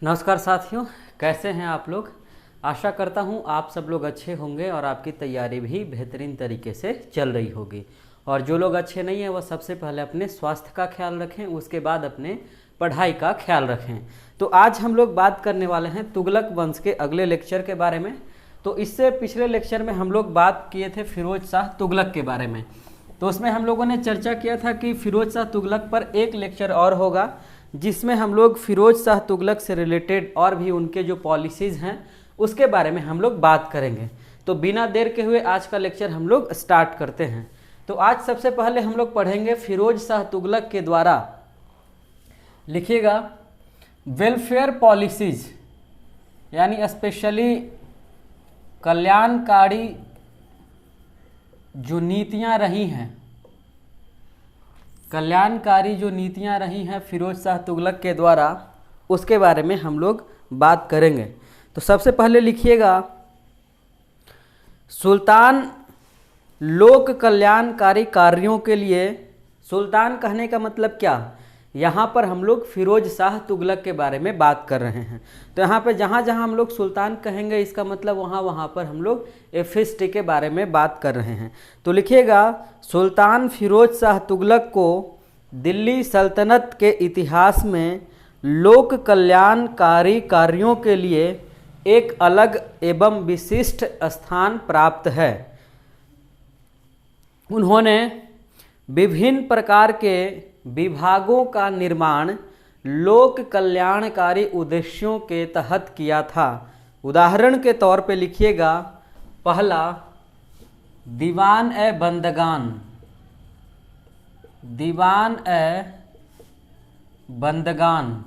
नमस्कार साथियों, कैसे हैं आप लोग। आशा करता हूं आप सब लोग अच्छे होंगे और आपकी तैयारी भी बेहतरीन तरीके से चल रही होगी। और जो लोग अच्छे नहीं हैं वह सबसे पहले अपने स्वास्थ्य का ख्याल रखें, उसके बाद अपने पढ़ाई का ख्याल रखें। तो आज हम लोग बात करने वाले हैं तुगलक वंश के अगले लेक्चर के बारे में। तो इससे पिछले लेक्चर में हम लोग बात किए थे फिरोज शाह तुगलक के बारे में। तो उसमें हम लोगों ने चर्चा किया था कि फिरोज शाह तुगलक पर एक लेक्चर और होगा, जिसमें हम लोग फिरोज शाह तुगलक से रिलेटेड और भी उनके जो पॉलिसीज़ हैं उसके बारे में हम लोग बात करेंगे। तो बिना देर के हुए आज का लेक्चर हम लोग स्टार्ट करते हैं। तो आज सबसे पहले हम लोग पढ़ेंगे फिरोज शाह तुगलक के द्वारा, लिखिएगा, वेलफेयर पॉलिसीज, यानी स्पेशली कल्याणकारी जो नीतियां रही हैं, कल्याणकारी जो नीतियां रही हैं फिरोज शाह तुगलक के द्वारा, उसके बारे में हम लोग बात करेंगे। तो सबसे पहले लिखिएगा, सुल्तान लोक कल्याणकारी कार्यों के लिए। सुल्तान कहने का मतलब क्या, यहाँ पर हम लोग फिरोज शाह तुगलक के बारे में बात कर रहे हैं। तो यहाँ पे जहाँ जहाँ हम लोग सुल्तान कहेंगे इसका मतलब वहाँ पर हम लोग एफिस्ट के बारे में बात कर रहे हैं। तो लिखिएगा, सुल्तान फिरोज शाह तुगलक को दिल्ली सल्तनत के इतिहास में लोक कल्याणकारी कार्यों के लिए एक अलग एवं विशिष्ट स्थान प्राप्त है। उन्होंने विभिन्न प्रकार के विभागों का निर्माण लोक कल्याणकारी उद्देश्यों के तहत किया था। उदाहरण के तौर पे लिखिएगा, पहला दीवान ए बंदगान। दीवान ए बंदगान,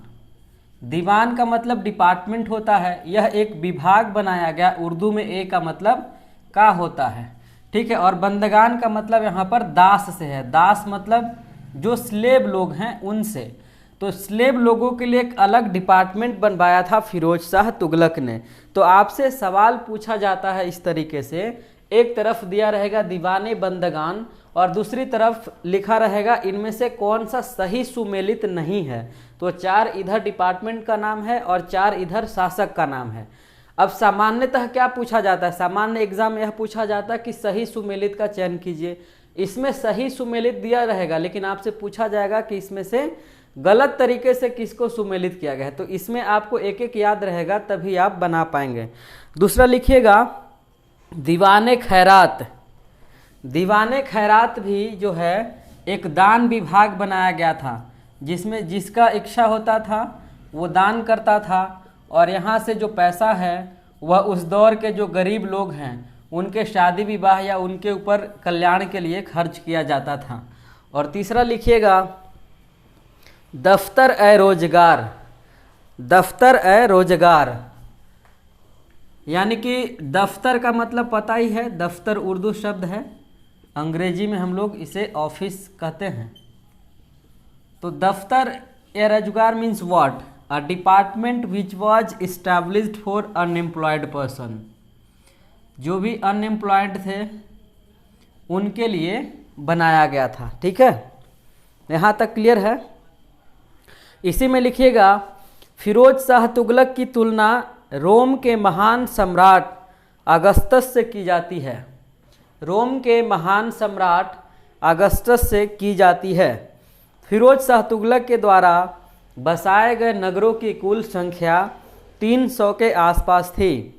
दीवान का मतलब डिपार्टमेंट होता है, यह एक विभाग बनाया गया। उर्दू में ए का मतलब का होता है, ठीक है। और बंदगान का मतलब यहाँ पर दास से है। दास मतलब जो स्लेब लोग हैं उनसे। तो स्लेब लोगों के लिए एक अलग डिपार्टमेंट बनवाया था फिरोज शाह तुगलक ने। तो आपसे सवाल पूछा जाता है इस तरीके से, एक तरफ दिया रहेगा दीवाने बंदगान और दूसरी तरफ लिखा रहेगा इनमें से कौन सा सही सुमेलित नहीं है। तो 4 इधर डिपार्टमेंट का नाम है और 4 इधर शासक का नाम है। अब सामान्यतः क्या पूछा जाता है, सामान्य एग्जाम में यह पूछा जाता है कि सही सुमेलित का चयन कीजिए। इसमें सही सुमेलित दिया रहेगा, लेकिन आपसे पूछा जाएगा कि इसमें से गलत तरीके से किसको सुमेलित किया गया है। तो इसमें आपको एक एक याद रहेगा, तभी आप बना पाएंगे। दूसरा लिखिएगा, दीवाने खैरात। दीवाने खैरात भी जो है एक दान विभाग बनाया गया था, जिसमें जिसका इच्छा होता था वो दान करता था और यहाँ से जो पैसा है वह उस दौर के जो गरीब लोग हैं उनके शादी विवाह या उनके ऊपर कल्याण के लिए खर्च किया जाता था। और तीसरा लिखिएगा, दफ्तर ए रोजगार। दफ्तर ए रोजगार, यानी कि दफ्तर का मतलब पता ही है, दफ्तर उर्दू शब्द है, अंग्रेजी में हम लोग इसे ऑफिस कहते हैं। तो दफ्तर ए रोजगार means what, a department which was established for unemployed person. जो भी अनएम्प्लॉयड थे उनके लिए बनाया गया था, ठीक है। यहाँ तक क्लियर है। इसी में लिखिएगा, फिरोज शाह तुगलक की तुलना रोम के महान सम्राट अगस्तस से की जाती है। रोम के महान सम्राट अगस्तस से की जाती है। फिरोज शाह तुगलक के द्वारा बसाए गए नगरों की कुल संख्या 300 के आसपास थी,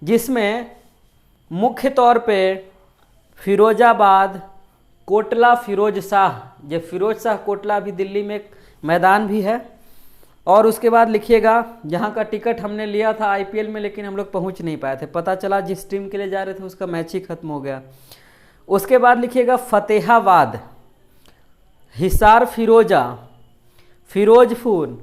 जिसमें मुख्य तौर पे फिरोजाबाद, कोटला फिरोज शाह, ये फिरोज शाह कोटला भी दिल्ली में एक मैदान भी है। और उसके बाद लिखिएगा, यहाँ का टिकट हमने लिया था आईपीएल में, लेकिन हम लोग पहुँच नहीं पाए थे, पता चला जिस टीम के लिए जा रहे थे उसका मैच ही खत्म हो गया। उसके बाद लिखिएगा, फतेहाबाद, हिसार फिरोजा, फिरोजपुर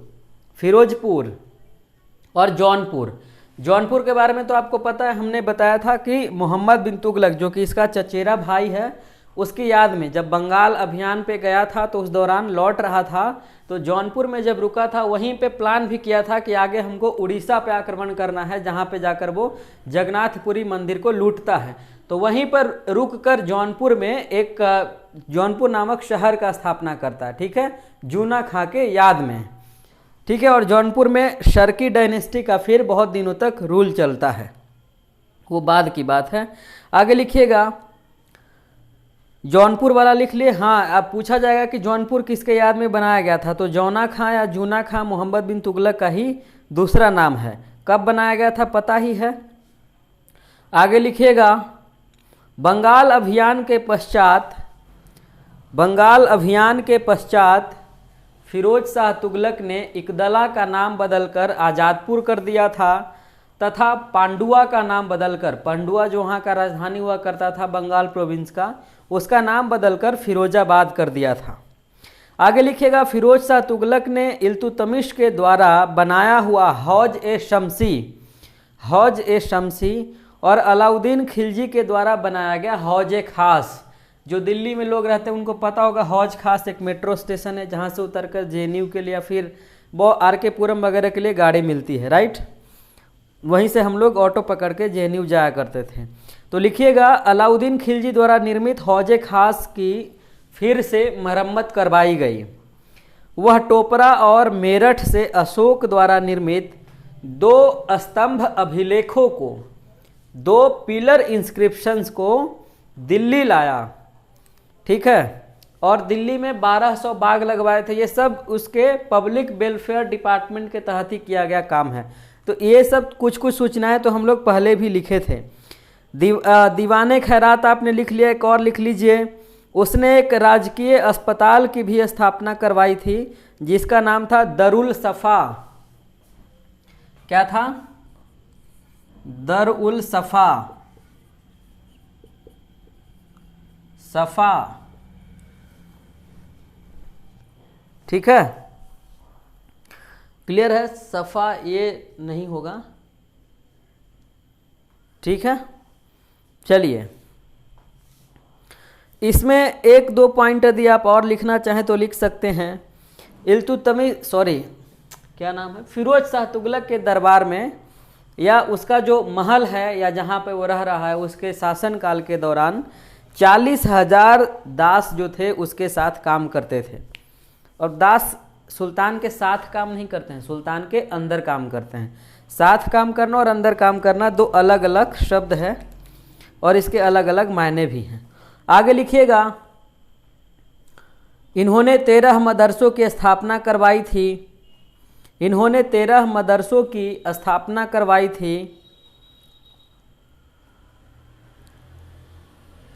और जौनपुर। जौनपुर के बारे में तो आपको पता है, हमने बताया था कि मोहम्मद बिन तुगलक जो कि इसका चचेरा भाई है, उसकी याद में जब बंगाल अभियान पे गया था तो उस दौरान लौट रहा था, तो जौनपुर में जब रुका था वहीं पे प्लान भी किया था कि आगे हमको उड़ीसा पे आक्रमण करना है, जहाँ पे जाकर वो जगन्नाथपुरी मंदिर को लूटता है। तो वहीं पर रुककर जौनपुर में एक जौनपुर नामक शहर का स्थापना करता है, ठीक है, जूना खां के याद में। ठीक है। और जौनपुर में शर्की डायनेस्टी का फिर बहुत दिनों तक रूल चलता है, वो बाद की बात है। आगे लिखिएगा, जौनपुर वाला लिख लिए। हाँ, अब पूछा जाएगा कि जौनपुर किसके याद में बनाया गया था, तो जौना खां या जूना खां मोहम्मद बिन तुगलक का ही दूसरा नाम है। कब बनाया गया था पता ही है। आगे लिखिएगा, बंगाल अभियान के पश्चात फिरोज शाह तुगलक ने इकदला का नाम बदलकर आज़ादपुर कर दिया था तथा पांडुआ का नाम बदलकर, पांडुआ जो वहाँ का राजधानी हुआ करता था बंगाल प्रोविंस का, उसका नाम बदलकर फिरोजाबाद कर दिया था। आगे लिखिएगा, फिरोज शाह तुगलक ने इल्तुतमिश के द्वारा बनाया हुआ हौज ए शमसी और अलाउद्दीन खिलजी के द्वारा बनाया गया हौज ए खास। जो दिल्ली में लोग रहते हैं उनको पता होगा, हौज खास एक मेट्रो स्टेशन है जहाँ से उतरकर जेएनयू के लिए या फिर वो आर.के. पुरम वगैरह के लिए गाड़ी मिलती है, राइट। वहीं से हम लोग ऑटो पकड़ के जेएनयू जाया करते थे। तो लिखिएगा, अलाउद्दीन खिलजी द्वारा निर्मित हौज ए खास की फिर से मरम्मत करवाई गई। वह टोपरा और मेरठ से अशोक द्वारा निर्मित 2 स्तंभ अभिलेखों को, 2 पिलर इंस्क्रिप्शंस को दिल्ली लाया, ठीक है। और दिल्ली में 1200 बाग लगवाए थे। ये सब उसके पब्लिक वेलफेयर डिपार्टमेंट के तहत ही किया गया काम है। तो ये सब कुछ सूचनाएं तो हम लोग पहले भी लिखे थे। दीवाने खैरात आपने लिख लिया। एक और लिख लीजिए, उसने एक राजकीय अस्पताल की भी स्थापना करवाई थी जिसका नाम था दरुल सफ़ा। क्या था? दरुल सफ़ा, ठीक है, क्लियर है। सफ़ा ये नहीं होगा, ठीक है। चलिए, इसमें 1-2 पॉइंट यदि आप और लिखना चाहें तो लिख सकते हैं। फिरोज शाह तुगलक के दरबार में या उसका जो महल है या जहाँ पे वो रह रहा है उसके शासनकाल के दौरान 40,000 दास जो थे उसके साथ काम करते थे। और दास सुल्तान के साथ काम नहीं करते हैं, सुल्तान के अंदर काम करते हैं। साथ काम करना और अंदर काम करना 2 अलग अलग शब्द है और इसके अलग अलग मायने भी हैं। आगे लिखिएगा, इन्होंने 13 मदरसों की स्थापना करवाई थी।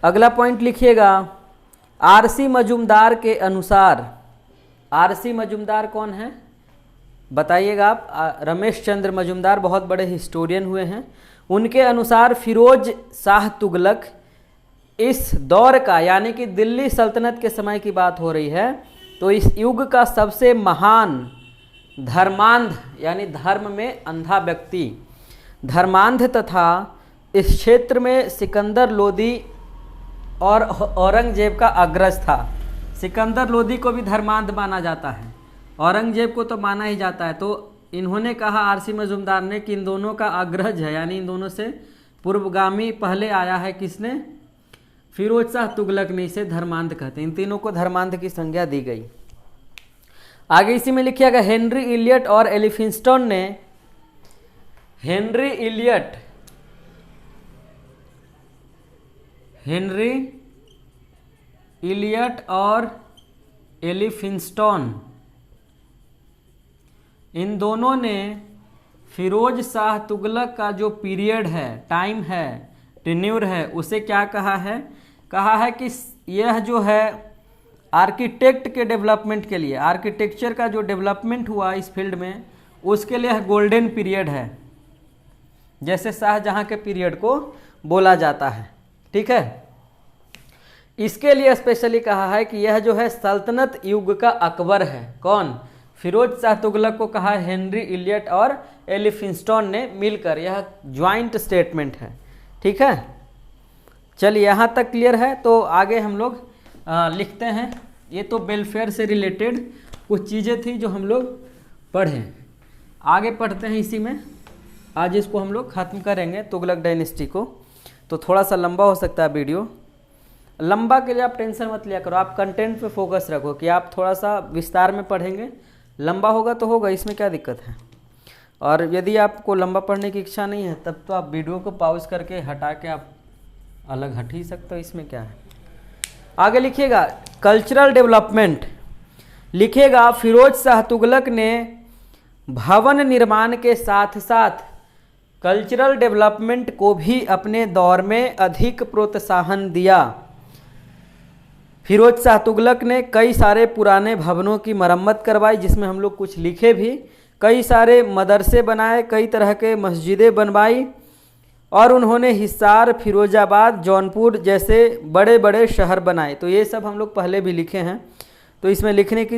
अगला पॉइंट लिखिएगा, आरसी मजूमदार के अनुसार, आरसी मजूमदार कौन है बताइएगा आप? रमेश चंद्र मजूमदार बहुत बड़े हिस्टोरियन हुए हैं। उनके अनुसार फिरोज शाह तुगलक इस दौर का, यानी कि दिल्ली सल्तनत के समय की बात हो रही है, तो इस युग का सबसे महान धर्मांध, यानी धर्म में अंधा व्यक्ति, धर्मांध तथा इस क्षेत्र में सिकंदर लोदी और औरंगजेब का अग्रज था। सिकंदर लोदी को भी धर्मांध माना जाता है, औरंगजेब को तो माना ही जाता है। तो इन्होंने कहा, आरसी मजूमदार ने, कि इन दोनों का अग्रज है, यानी इन दोनों से पूर्वगामी पहले आया है किसने? फिरोज शाह तुगलक ने इसे धर्मांध कहते हैं। इन तीनों को धर्मांध की संज्ञा दी गई। आगे इसी में लिखिएगा, हेनरी इलियट और एलिफिंस्टन ने, हेनरी इलियट और एलिफिंस्टन, इन दोनों ने फिरोज शाह तुगलक का जो पीरियड है, टाइम है, टेन्योर है, उसे क्या कहा है? कहा है कि यह जो है आर्किटेक्ट के डेवलपमेंट के लिए, आर्किटेक्चर का जो डेवलपमेंट हुआ इस फील्ड में, उसके लिए गोल्डन पीरियड है, जैसे शाहजहां के पीरियड को बोला जाता है, ठीक है। इसके लिए स्पेशली कहा है कि यह जो है सल्तनत युग का अकबर है। कौन? फिरोज शाह तुगलक को कहा हेनरी इलियट और एलिफिंस्टन ने मिलकर, यह ज्वाइंट स्टेटमेंट है, ठीक है। चलिए, यहाँ तक क्लियर है। तो आगे हम लोग लिखते हैं। ये तो वेलफेयर से रिलेटेड कुछ चीज़ें थी जो हम लोग पढ़े। आगे पढ़ते हैं इसी में। आज इसको हम लोग ख़त्म करेंगे, तुगलक डायनेस्टी को। तो थोड़ा सा लंबा हो सकता है वीडियो। लंबा के लिए आप टेंशन मत लिया करो, आप कंटेंट पे फोकस रखो कि आप थोड़ा सा विस्तार में पढ़ेंगे लंबा होगा तो होगा, इसमें क्या दिक्कत है। और यदि आपको लंबा पढ़ने की इच्छा नहीं है तब तो आप वीडियो को पॉज करके हटा के आप अलग हट ही सकते हो, इसमें क्या है। आगे लिखिएगा कल्चरल डेवलपमेंट, लिखिएगा फिरोज शाह तुगलक ने भवन निर्माण के साथ साथ कल्चरल डेवलपमेंट को भी अपने दौर में अधिक प्रोत्साहन दिया। फिरोज शाह तुगलक ने कई सारे पुराने भवनों की मरम्मत करवाई, जिसमें हम लोग कुछ लिखे भी, कई सारे मदरसे बनाए, कई तरह के मस्जिदें बनवाई, और उन्होंने हिसार, फिरोजाबाद, जौनपुर जैसे बड़े बड़े शहर बनाए। तो ये सब हम लोग पहले भी लिखे हैं, तो इसमें लिखने की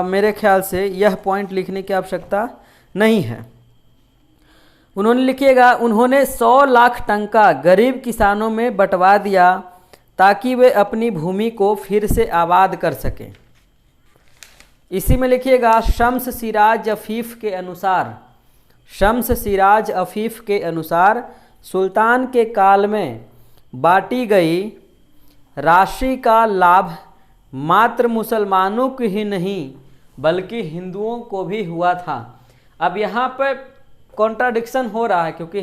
मेरे ख्याल से यह पॉइंट लिखने की आवश्यकता नहीं है। उन्होंने लिखिएगा उन्होंने 100 लाख टंका गरीब किसानों में बंटवा दिया ताकि वे अपनी भूमि को फिर से आबाद कर सकें। इसी में लिखिएगा शम्स सिराज अफीफ के अनुसार, शम्स सिराज अफीफ के अनुसार सुल्तान के काल में बांटी गई राशि का लाभ मात्र मुसलमानों को ही नहीं बल्कि हिंदुओं को भी हुआ था। अब यहाँ पर कॉन्ट्राडिक्शन हो रहा है, क्योंकि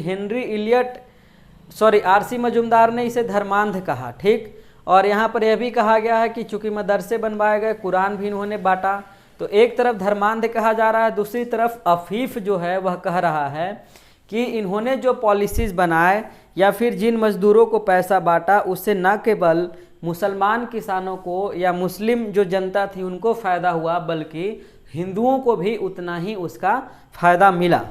आरसी मजुमदार ने इसे धर्मांध कहा, ठीक, और यहाँ पर यह भी कहा गया है कि चूंकि मदरसे बनवाए गए, कुरान भी इन्होंने बांटा, तो एक तरफ धर्मांध कहा जा रहा है, दूसरी तरफ अफीफ जो है वह कह रहा है कि इन्होंने जो पॉलिसीज़ बनाए या फिर जिन मजदूरों को पैसा बांटा उससे न केवल मुसलमान किसानों को या मुस्लिम जो जनता थी उनको फ़ायदा हुआ बल्कि हिंदुओं को भी उतना ही उसका फ़ायदा मिला।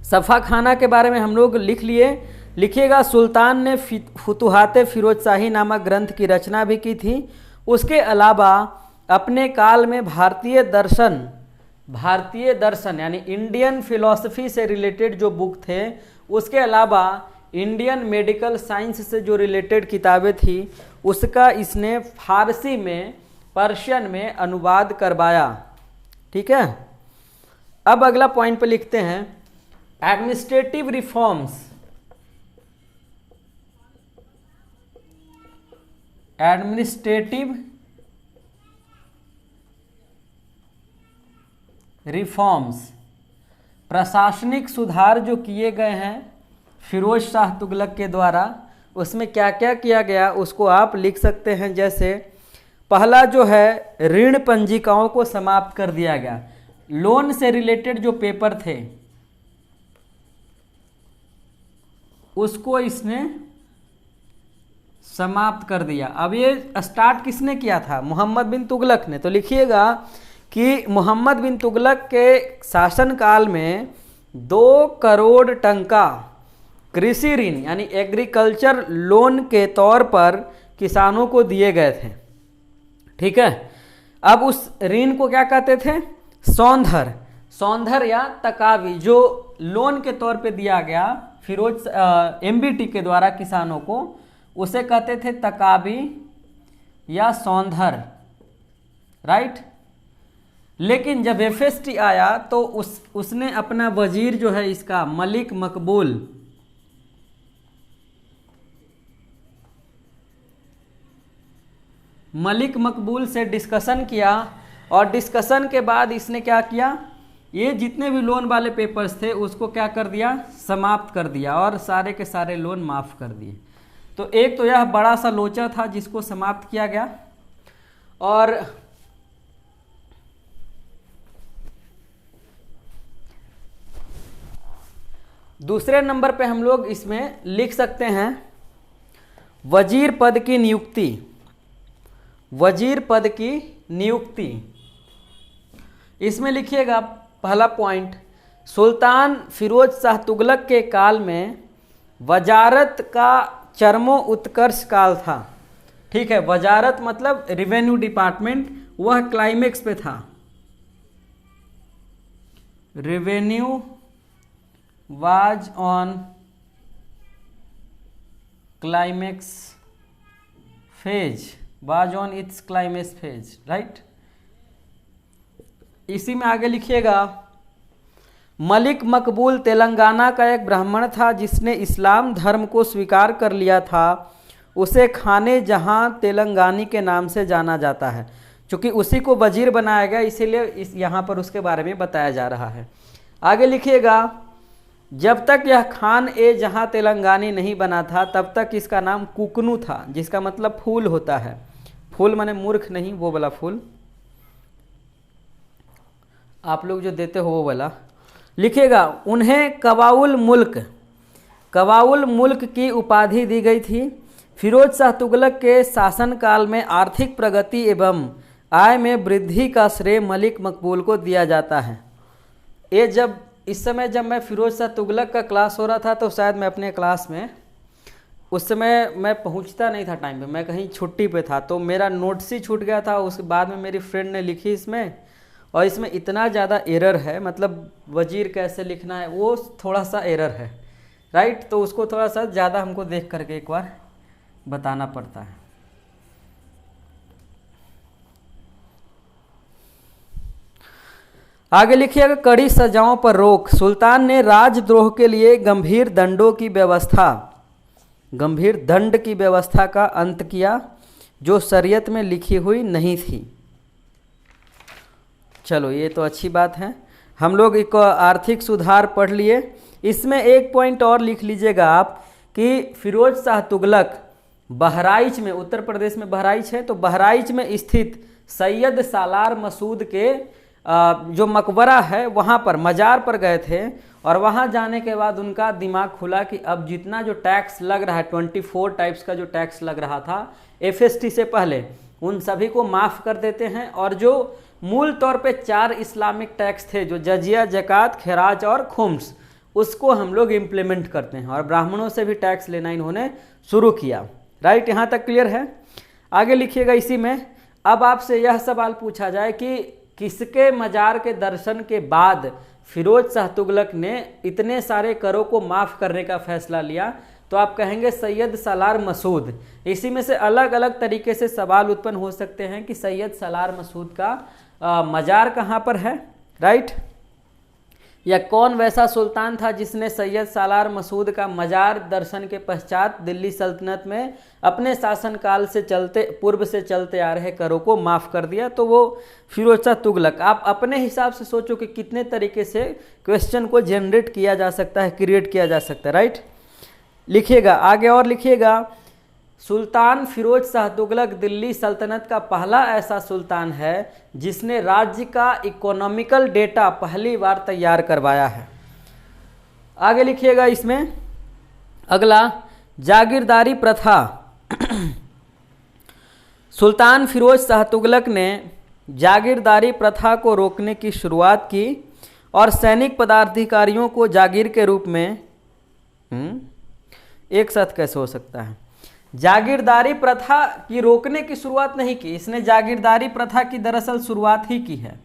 सफ़ा खाना के बारे में हम लोग लिख लिए। लिखिएगा सुल्तान ने फुतुहाते फिरोज शाही नामक ग्रंथ की रचना भी की थी। उसके अलावा अपने काल में भारतीय दर्शन यानी इंडियन फिलॉसफी से रिलेटेड जो बुक थे, उसके अलावा इंडियन मेडिकल साइंस से जो रिलेटेड किताबें थी उसका इसने फारसी में, पर्शियन में अनुवाद करवाया। ठीक है, अब अगला पॉइंट पे लिखते हैं एडमिनिस्ट्रेटिव रिफॉर्म्स। एडमिनिस्ट्रेटिव रिफॉर्म्स, प्रशासनिक सुधार जो किए गए हैं फिरोज शाह तुगलक के द्वारा, उसमें क्या क्या किया गया उसको आप लिख सकते हैं। जैसे पहला जो है ऋण पंजिकाओं को समाप्त कर दिया गया। लोन से रिलेटेड जो पेपर थे उसको इसने समाप्त कर दिया। अब ये स्टार्ट किसने किया था? मोहम्मद बिन तुगलक ने। तो लिखिएगा कि मोहम्मद बिन तुगलक के शासनकाल में 2 करोड़ टंका कृषि ऋण यानी एग्रीकल्चर लोन के तौर पर किसानों को दिए गए थे। ठीक है, अब उस ऋण को क्या कहते थे? सौंधर या तकावी, जो लोन के तौर पे दिया गया फिरोज एमबीटी के द्वारा किसानों को, उसे कहते थे तकावी या सौंधर, राइट। लेकिन जब एफएसटी आया तो उसने अपना वजीर जो है इसका मलिक मकबूल से डिस्कशन किया, और डिस्कशन के बाद इसने क्या किया, ये जितने भी लोन वाले पेपर्स थे उसको क्या कर दिया? समाप्त कर दिया और सारे के सारे लोन माफ़ कर दिए। तो एक तो यह बड़ा सा लोचा था जिसको समाप्त किया गया। और दूसरे नंबर पे हम लोग इसमें लिख सकते हैं वजीर पद की नियुक्ति। वजीर पद की नियुक्ति, इसमें लिखिएगा पहला पॉइंट, सुल्तान फिरोज शाह तुगलक के काल में वजारत का चरमो उत्कर्ष काल था। ठीक है, वजारत मतलब रेवेन्यू डिपार्टमेंट, वह क्लाइमेक्स पे था। Revenue was on climax phase, was on it's climax phase, right. इसी में आगे लिखिएगा मलिक मकबूल तेलंगाना का एक ब्राह्मण था जिसने इस्लाम धर्म को स्वीकार कर लिया था। उसे खाने जहां तेलंगानी के नाम से जाना जाता है। क्योंकि उसी को वजीर बनाया गया, इसीलिए इस यहाँ पर उसके बारे में बताया जा रहा है। आगे लिखिएगा, जब तक यह खान ए जहाँ तेलंगानी नहीं बना था तब तक इसका नाम कुकनू था, जिसका मतलब फूल होता है। फूल माने मूर्ख नहीं, वो वाला फूल आप लोग जो देते हो वो वाला। लिखिएगा, उन्हें कवाउल मुल्क की उपाधि दी गई थी। फिरोज शाह तुगलक के शासनकाल में आर्थिक प्रगति एवं आय में वृद्धि का श्रेय मलिक मकबूल को दिया जाता है। ये इस समय जब मैं फिरोज शाह तुगलक का क्लास हो रहा था तो शायद मैं अपने क्लास में उस समय मैं पहुंचता नहीं था टाइम पे, मैं कहीं छुट्टी पे था, तो मेरा नोट्स ही छूट गया था। उसके बाद में मेरी फ्रेंड ने लिखी इसमें, और इसमें इतना ज़्यादा एरर है, मतलब वजीर कैसे लिखना है वो थोड़ा सा एरर है, राइट। तो उसको थोड़ा सा ज़्यादा हमको देख करके एक बार बताना पड़ता है। आगे लिखिएगा, कड़ी सजाओं पर रोक। सुल्तान ने राजद्रोह के लिए गंभीर दंड की व्यवस्था का अंत किया, जो शरीयत में लिखी हुई नहीं थी। चलो ये तो अच्छी बात है, हम लोग एक आर्थिक सुधार पढ़ लिए। इसमें एक पॉइंट और लिख लीजिएगा आप कि फिरोज शाह तुगलक बहराइच में, उत्तर प्रदेश में बहराइच है, तो बहराइच में स्थित सैयद सालार मसूद के जो मकबरा है वहाँ पर मज़ार पर गए थे, और वहाँ जाने के बाद उनका दिमाग खुला कि अब जितना जो टैक्स लग रहा है, 24 टाइप्स का जो टैक्स लग रहा था FST से पहले, उन सभी को माफ़ कर देते हैं। और जो मूल तौर पे 4 इस्लामिक टैक्स थे, जो जजिया, ज़कात, खराज और खुम्स, उसको हम लोग इम्प्लीमेंट करते हैं, और ब्राह्मणों से भी टैक्स लेना इन्होंने शुरू किया। राइट, यहाँ तक क्लियर है। आगे लिखिएगा, इसी में अब आपसे यह सवाल पूछा जाए कि किसके मज़ार के दर्शन के बाद फिरोज शाह तुगलक ने इतने सारे करों को माफ़ करने का फैसला लिया, तो आप कहेंगे सैयद सालार मसूद। इसी में से अलग अलग तरीके से सवाल उत्पन्न हो सकते हैं कि सैयद सालार मसूद का मज़ार कहाँ पर है, राइट, या कौन वैसा सुल्तान था जिसने सैयद सालार मसूद का मज़ार दर्शन के पश्चात दिल्ली सल्तनत में अपने शासनकाल से पूर्व से चलते आ रहे करों को माफ़ कर दिया। तो वो फिरोज शाह तुगलक। आप अपने हिसाब से सोचो कि कितने तरीके से क्वेश्चन को जनरेट किया जा सकता है, क्रिएट किया जा सकता है, राइट। लिखिएगा आगे और लिखिएगा, सुल्तान फिरोज शाह तुगलक दिल्ली सल्तनत का पहला ऐसा सुल्तान है जिसने राज्य का इकोनॉमिकल डेटा पहली बार तैयार करवाया है। आगे लिखिएगा, इसमें अगला जागीरदारी प्रथा। सुल्तान फिरोज शाह तुगलक ने जागीरदारी प्रथा को रोकने की शुरुआत की और सैनिक पदाधिकारियों को जागीर के रूप में एक साथ कैसे हो सकता है, जागीरदारी प्रथा की रोकने की शुरुआत नहीं की, इसने जागीरदारी प्रथा की दरअसल शुरुआत ही की है।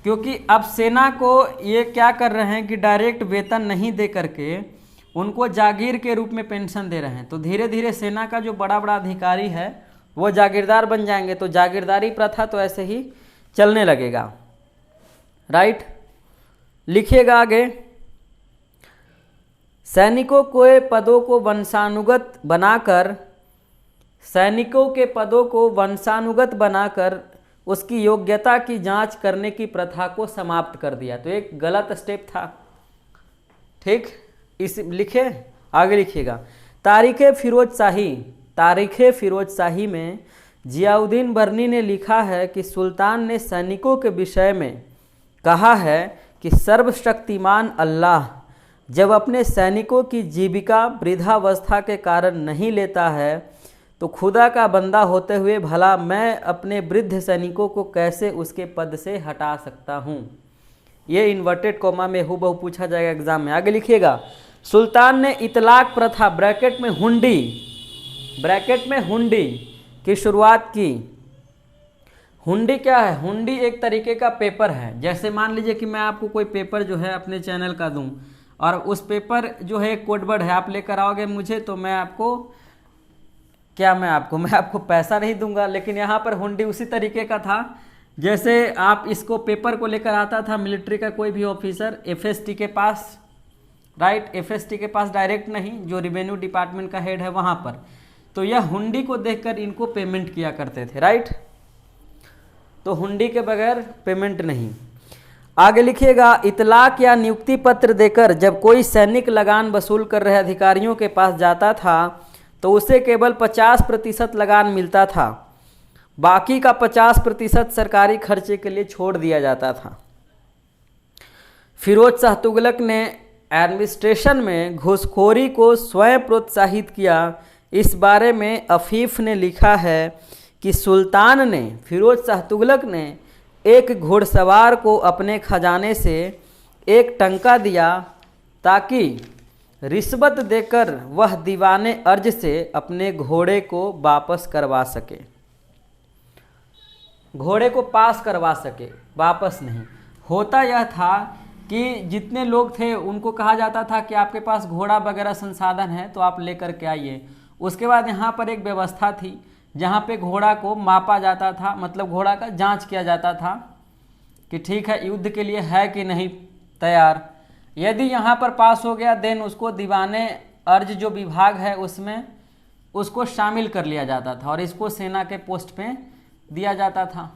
क्योंकि अब सेना को ये क्या कर रहे हैं कि डायरेक्ट वेतन नहीं दे करके उनको जागीर के रूप में पेंशन दे रहे हैं, तो धीरे धीरे सेना का जो बड़ा बड़ा अधिकारी है वो जागीरदार बन जाएंगे, तो जागीरदारी प्रथा तो ऐसे ही चलने लगेगा, राइट। लिखिएगा आगे, सैनिकों के पदों को वंशानुगत बनाकर उसकी योग्यता की जांच करने की प्रथा को समाप्त कर दिया। तो एक गलत स्टेप था, ठीक। इस लिखे आगे लिखिएगा, तारीख़ फिरोज शाही में जियाउद्दीन बर्नी ने लिखा है कि सुल्तान ने सैनिकों के विषय में कहा है कि सर्वशक्तिमान अल्लाह जब अपने सैनिकों की जीविका वृद्धावस्था के कारण नहीं लेता है तो खुदा का बंदा होते हुए भला मैं अपने वृद्ध सैनिकों को कैसे उसके पद से हटा सकता हूँ। ये इन्वर्टेड कॉमा में हूबहू पूछा जाएगा एग्जाम में। आगे लिखिएगा, सुल्तान ने इतलाक प्रथा ब्रैकेट में हुंडी की शुरुआत की। हुंडी क्या है? हुंडी एक तरीके का पेपर है। जैसे मान लीजिए कि मैं आपको कोई पेपर जो है अपने चैनल का दूं और उस पेपर जो है कोड वर्ड है आप लेकर आओगे मुझे, तो मैं आपको पैसा नहीं दूंगा। लेकिन यहाँ पर हुंडी उसी तरीके का था जैसे आप इसको पेपर को लेकर आता था मिलिट्री का कोई भी ऑफिसर FST के पास, राइट, FST के पास डायरेक्ट नहीं, जो रेवेन्यू डिपार्टमेंट का हेड है वहाँ पर। तो यह हुंडी को देखकर इनको पेमेंट किया करते थे, राइट। तो हुंडी के बगैर पेमेंट नहीं। आगे लिखिएगा, इतलाक या नियुक्ति पत्र देकर जब कोई सैनिक लगान वसूल कर रहे अधिकारियों के पास जाता था तो उसे केवल 50% लगान मिलता था, बाकी का 50% सरकारी खर्चे के लिए छोड़ दिया जाता था। फिरोज शाह तुगलक ने एडमिनिस्ट्रेशन में घूसखोरी को स्वयं प्रोत्साहित किया। इस बारे में अफीफ ने लिखा है कि सुल्तान ने, फिरोज शाह तुगलक ने एक घुड़सवार को अपने खजाने से एक टंका दिया ताकि रिश्वत देकर वह दीवाने अर्ज से अपने घोड़े को वापस करवा सके, घोड़े को पास करवा सके, वापस नहीं। होता यह था कि जितने लोग थे उनको कहा जाता था कि आपके पास घोड़ा वगैरह संसाधन है तो आप लेकर के आइए। उसके बाद यहाँ पर एक व्यवस्था थी जहाँ पे घोड़ा को मापा जाता था, मतलब घोड़ा का जांच किया जाता था कि ठीक है युद्ध के लिए है कि नहीं तैयार। यदि यहाँ पर पास हो गया देन उसको दीवाने अर्ज जो विभाग है उसमें उसको शामिल कर लिया जाता था और इसको सेना के पोस्ट पे दिया जाता था,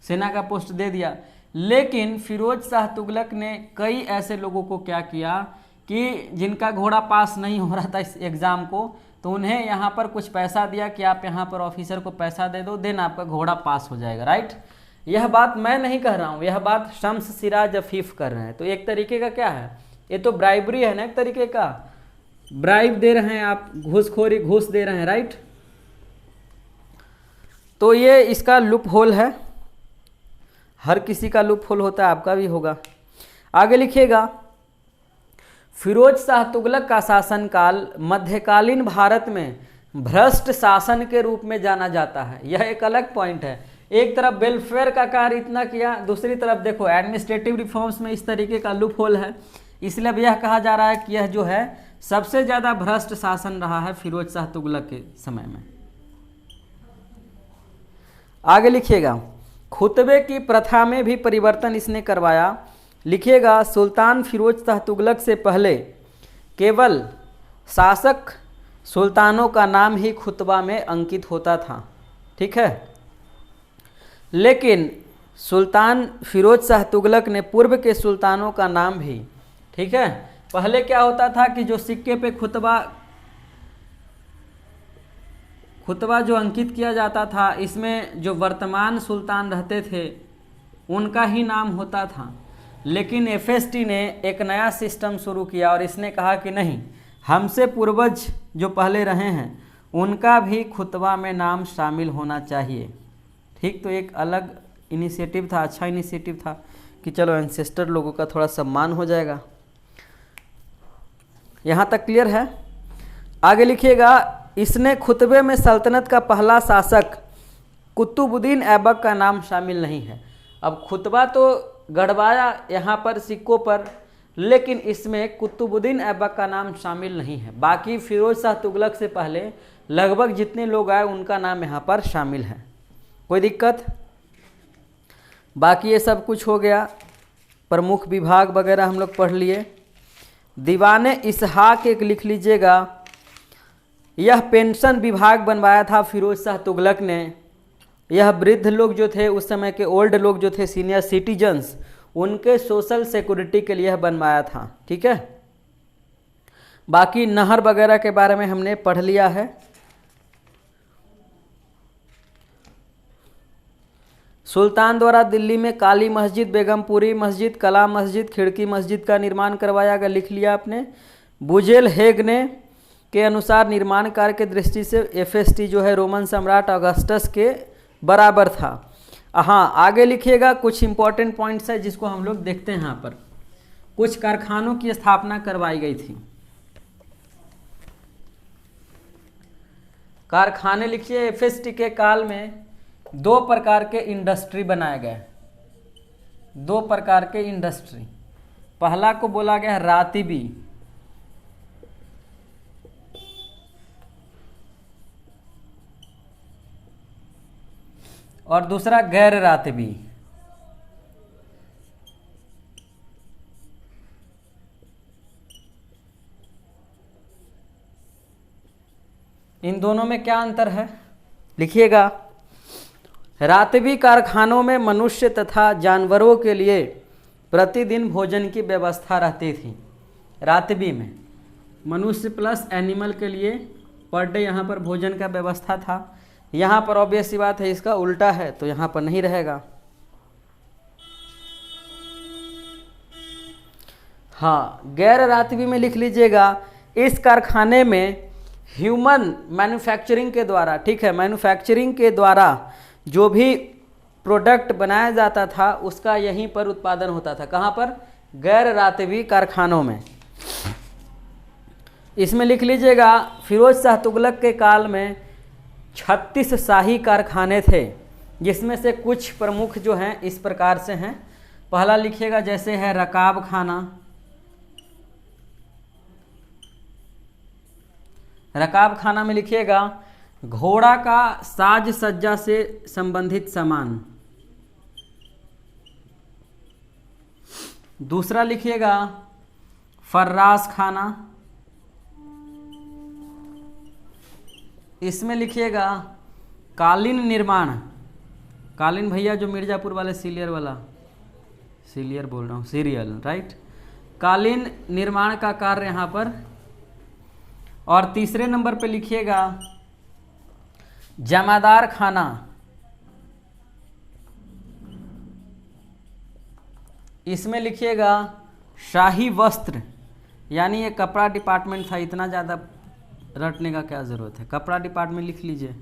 सेना का पोस्ट दे दिया। लेकिन फिरोज शाह तुगलक ने कई ऐसे लोगों को क्या किया कि जिनका घोड़ा पास नहीं हो रहा था इस एग्ज़ाम को, तो उन्हें यहाँ पर कुछ पैसा दिया कि आप यहाँ पर ऑफिसर को पैसा दे दो, देन आपका घोड़ा पास हो जाएगा, राइट। यह बात मैं नहीं कह रहा हूँ, यह बात शम्स सिराज अफीफ कर रहे हैं। तो एक तरीके का क्या है, ये तो ब्राइबरी है ना, एक तरीके का ब्राइब दे रहे हैं आप, घूसखोरी, घूस दे रहे हैं, राइट। तो ये इसका लूप होल है, हर किसी का लूप होल होता है, आपका भी होगा। आगे लिखिएगा, फिरोज शाह तुगलक का शासनकाल मध्यकालीन भारत में भ्रष्ट शासन के रूप में जाना जाता है। यह एक अलग पॉइंट है। एक तरफ वेलफेयर का कार्य इतना किया, दूसरी तरफ देखो एडमिनिस्ट्रेटिव रिफॉर्म्स में इस तरीके का लूप होल है। इसलिए अब यह कहा जा रहा है कि यह जो है सबसे ज़्यादा भ्रष्ट शासन रहा है फिरोज शाह तुगलक के समय में। आगे लिखिएगा, खुतबे की प्रथा में भी परिवर्तन इसने करवाया। लिखिएगा, सुल्तान फिरोज शाह तुगलक से पहले केवल शासक सुल्तानों का नाम ही खुतबा में अंकित होता था, ठीक है। लेकिन सुल्तान फिरोज शाह तुगलक ने पूर्व के सुल्तानों का नाम भी, ठीक है, पहले क्या होता था कि जो सिक्के पे खुतबा जो अंकित किया जाता था, इसमें जो वर्तमान सुल्तान रहते थे उनका ही नाम होता था। लेकिन एफएसटी ने एक नया सिस्टम शुरू किया और इसने कहा कि नहीं, हमसे पूर्वज जो पहले रहे हैं उनका भी खुतबा में नाम शामिल होना चाहिए, ठीक। तो एक अलग इनिशिएटिव था, अच्छा इनिशिएटिव था कि चलो एंसेस्टर लोगों का थोड़ा सम्मान हो जाएगा। यहाँ तक क्लियर है। आगे लिखिएगा, इसने खुतबे में सल्तनत का पहला शासक कुतुबुद्दीन ऐबक का नाम शामिल नहीं है। अब खुतबा तो गढ़वाया यहाँ पर सिक्कों पर, लेकिन इसमें कुतुबुद्दीन ऐबक का नाम शामिल नहीं है। बाकी फिरोज शाह तुगलक से पहले लगभग जितने लोग आए उनका नाम यहाँ पर शामिल है। कोई दिक्कत? बाकी ये सब कुछ हो गया, प्रमुख विभाग वगैरह हम लोग पढ़ लिए। दीवाने इसहाक एक लिख लीजिएगा, यह पेंशन विभाग बनवाया था फिरोज शाह तुगलक ने। यह वृद्ध लोग जो थे उस समय के, ओल्ड लोग जो थे, सीनियर सिटीजन्स, उनके सोशल सिक्योरिटी के लिए बनवाया था, ठीक है। बाकी नहर वगैरह के बारे में हमने पढ़ लिया है। सुल्तान द्वारा दिल्ली में काली मस्जिद, बेगमपुरी मस्जिद, कला मस्जिद, खिड़की मस्जिद का निर्माण करवाया गया, लिख लिया आपने। बुजेल हेग ने के अनुसार निर्माण कार्य के दृष्टि से एफएसटी जो है रोमन सम्राट ऑगस्टस के बराबर था। हाँ, आगे लिखिएगा, कुछ इंपॉर्टेंट पॉइंट्स है जिसको हम लोग देखते हैं। यहाँ पर कुछ कारखानों की स्थापना करवाई गई थी। कारखाने लिखिए, एफएसटी के काल में 2 प्रकार के इंडस्ट्री बनाए गए, 2 प्रकार के इंडस्ट्री। पहला को बोला गया है रातिबी, और दूसरा गैर रातिबी। इन दोनों में क्या अंतर है लिखिएगा। रात्रि कारखानों में मनुष्य तथा जानवरों के लिए प्रतिदिन भोजन की व्यवस्था रहती थी। रात्रि में मनुष्य प्लस एनिमल के लिए पर डे यहाँ पर भोजन का व्यवस्था था। यहाँ पर ऑब्वियस सी बात है इसका उल्टा है, तो यहाँ पर नहीं रहेगा। हाँ, गैर रात्रि में लिख लीजिएगा, इस कारखाने में ह्यूमन मैन्युफैक्चरिंग के द्वारा, ठीक है, मैन्युफैक्चरिंग के द्वारा जो भी प्रोडक्ट बनाया जाता था उसका यहीं पर उत्पादन होता था। कहाँ पर? गैर रात्रि कारखानों में। इसमें लिख लीजिएगा, फिरोज शाह तुगलक के काल में 36 शाही कारखाने थे, जिसमें से कुछ प्रमुख जो हैं इस प्रकार से हैं। पहला लिखिएगा जैसे है रकाब खाना। रकाब खाना में लिखिएगा घोड़ा का साज सज्जा से संबंधित सामान। दूसरा लिखिएगा फर्रास खाना। इसमें लिखिएगा कालीन निर्माण। कालीन भैया जो मिर्जापुर वाले सीलियर वाला, सीलियर बोल रहा हूँ, सीरियल, राइट। कालीन निर्माण का कार्य यहाँ पर। और तीसरे नंबर पे लिखिएगा जमादार खाना। इसमें लिखिएगा शाही वस्त्र, यानी ये कपड़ा डिपार्टमेंट था, इतना ज़्यादा रटने का क्या ज़रूरत है, कपड़ा डिपार्टमेंट लिख लीजिए।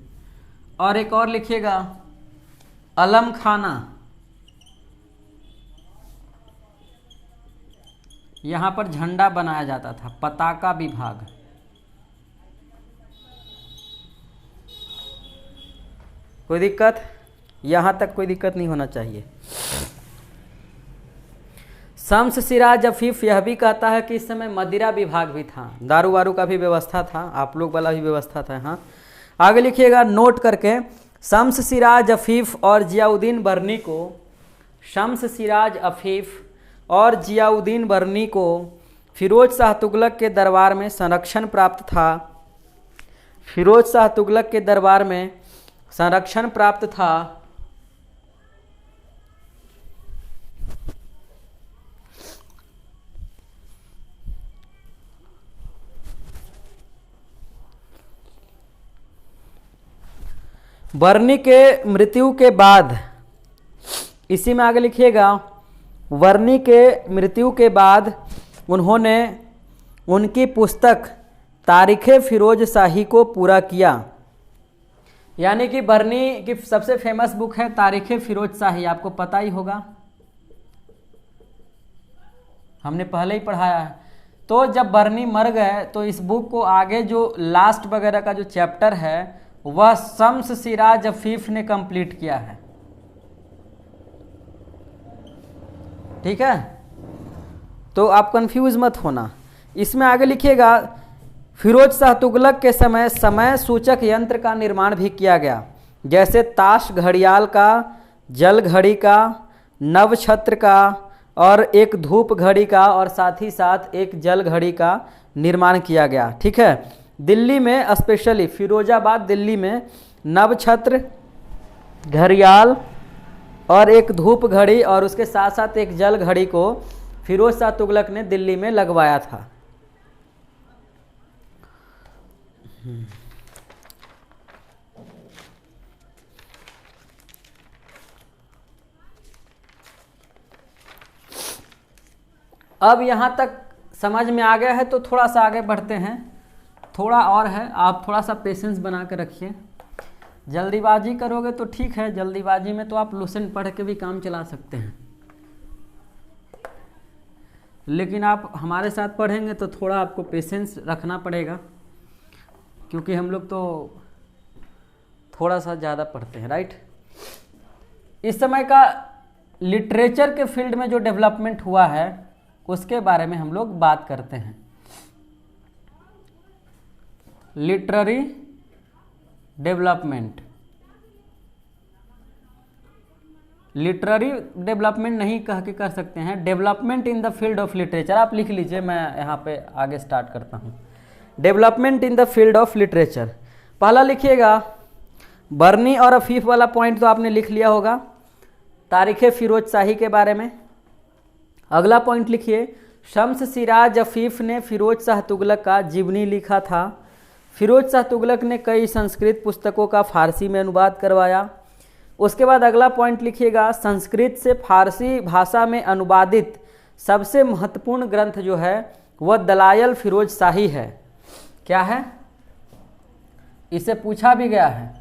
और एक और लिखिएगा अलम खाना। यहाँ पर झंडा बनाया जाता था, पताका विभाग। कोई दिक्कत? यहाँ तक कोई दिक्कत नहीं होना चाहिए। शम्स सिराज अफीफ यह भी कहता है कि इस समय मदिरा विभाग भी था, दारू वारू का भी व्यवस्था था, आप लोग वाला भी व्यवस्था था। हाँ, आगे लिखिएगा नोट करके, शम्स सिराज अफीफ और जियाउद्दीन बर्नी को, शम्स सिराज अफीफ और जियाउद्दीन बर्नी को फिरोज शाह तुगलक के दरबार में संरक्षण प्राप्त था। फिरोज शाह तुगलक के दरबार में संरक्षण प्राप्त था। बर्नी के मृत्यु के बाद, इसी में आगे लिखिएगा, बर्नी के मृत्यु के बाद उन्होंने उनकी पुस्तक तारीख़े फिरोज शाही को पूरा किया। यानी कि बर्नी की सबसे फेमस बुक है तारीख़े फिरोज शाही, आपको पता ही होगा, हमने पहले ही पढ़ाया है। तो जब बर्नी मर गए तो इस बुक को आगे जो लास्ट वगैरह का जो चैप्टर है वह शम्स सिराज अफीफ ने कंप्लीट किया है। ठीक है, तो आप कंफ्यूज मत होना। इसमें आगे लिखिएगा फिरोज शाह तुगलक के समय समय सूचक यंत्र का निर्माण भी किया गया, जैसे ताश घड़ियाल का, जल घड़ी का, नवछत्र का और एक धूप घड़ी का, और साथ ही साथ एक जल घड़ी का निर्माण किया गया। ठीक है, दिल्ली में स्पेशली फिरोजाबाद दिल्ली में नवछत्र, घड़ियाल और एक धूप घड़ी और उसके साथ साथ एक जल घड़ी को फिरोज शाह तुगलक ने दिल्ली में लगवाया था। अब यहाँ तक समझ में आ गया है तो थोड़ा सा आगे बढ़ते हैं। थोड़ा और है, आप थोड़ा सा पेशेंस बना के रखिए। जल्दीबाजी करोगे तो ठीक है, जल्दीबाजी में तो आप लुसेंट पढ़ के भी काम चला सकते हैं, लेकिन आप हमारे साथ पढ़ेंगे तो थोड़ा आपको पेशेंस रखना पड़ेगा, क्योंकि हम लोग तो थोड़ा सा ज़्यादा पढ़ते हैं, राइट। इस समय का लिटरेचर के फील्ड में जो डेवलपमेंट हुआ है उसके बारे में हम लोग बात करते हैं। लिटरेरी डेवलपमेंट, लिटरेरी डेवलपमेंट नहीं कह के कर सकते हैं, development in the field of literature. आप लिख लीजिए, मैं यहाँ पे आगे स्टार्ट करता हूँ। Development in the field of literature, पहला लिखिएगा, बरनी और अफीफ वाला पॉइंट तो आपने लिख लिया होगा, तारीख़ फिरोज शाही के बारे में। अगला पॉइंट लिखिए, शम्स सिराज अफीफ ने फिरोज शाह तुगलक का जीवनी लिखा था। फिरोज शाह तुगलक ने कई संस्कृत पुस्तकों का फारसी में अनुवाद करवाया। उसके बाद अगला पॉइंट लिखिएगा, संस्कृत से फारसी भाषा में अनुवादित सबसे महत्वपूर्ण ग्रंथ जो है वह दलायल फिरोज शाही है। क्या है? इसे पूछा भी गया है,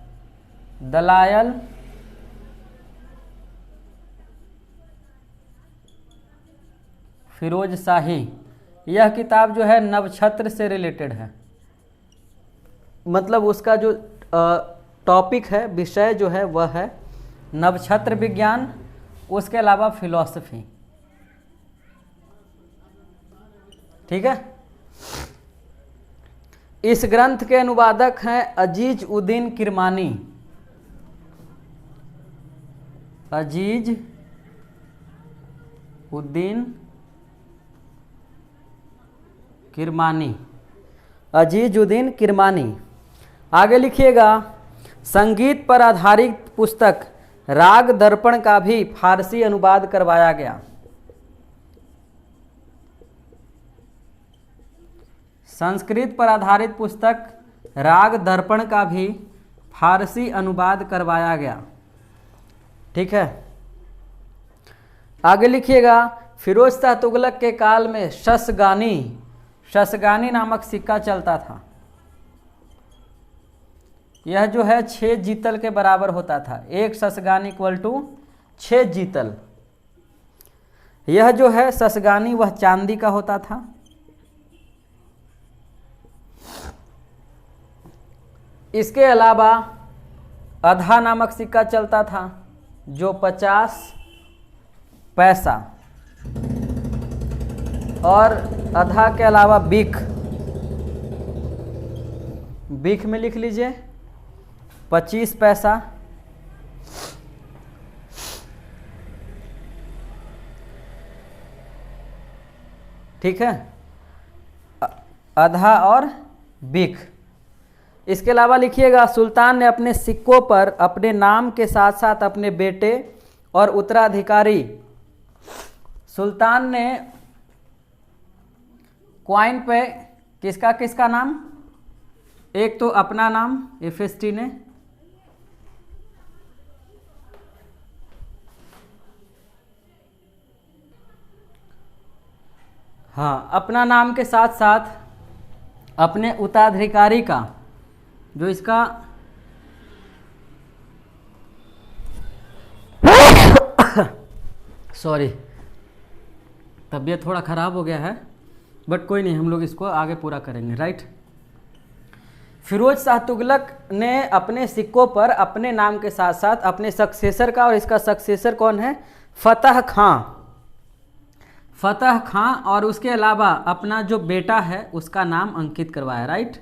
दलायल फिरोज शाही। यह किताब जो है नवछत्र से रिलेटेड है, मतलब उसका जो टॉपिक है, विषय जो है वह है नवछत्र विज्ञान, उसके अलावा फिलॉसफी। ठीक है। इस ग्रंथ के अनुवादक हैं अजीज उद्दीन किरमानी। अजीज उद्दीन किरमानी, अजीज उद्दीन किरमानी। आगे लिखिएगा, संगीत पर आधारित पुस्तक राग दर्पण का भी फारसी अनुवाद करवाया गया। संस्कृत पर आधारित पुस्तक राग दर्पण का भी फारसी अनुवाद करवाया गया। ठीक है। आगे लिखिएगा, फिरोज शाह तुगलक के काल में शसगानी नामक सिक्का चलता था। यह जो है 6 जीतल के बराबर होता था। 1 शसगानी इक्वल टू 6 जीतल। यह जो है शसगानी वह चांदी का होता था। इसके अलावा अधा नामक सिक्का चलता था जो 50 पैसा, और अधा के अलावा बिक में लिख लीजिए 25 पैसा। ठीक है, आधा और बिक। इसके अलावा लिखिएगा, सुल्तान ने अपने सिक्कों पर अपने नाम के साथ साथ अपने बेटे और उत्तराधिकारी, सुल्तान ने क्वाइन पे किसका किसका नाम, एक तो अपना नाम एफएसटी ने, हाँ, अपना नाम के साथ साथ अपने उत्तराधिकारी का, जो इसका सॉरी तबीयत थोड़ा ख़राब हो गया है, बट कोई नहीं, हम लोग इसको आगे पूरा करेंगे। राइट। फिरोज शाह तुगलक ने अपने सिक्कों पर अपने नाम के साथ साथ अपने सक्सेसर का, और इसका सक्सेसर कौन है, फतह खां, और उसके अलावा अपना जो बेटा है उसका नाम अंकित करवाया। राइट।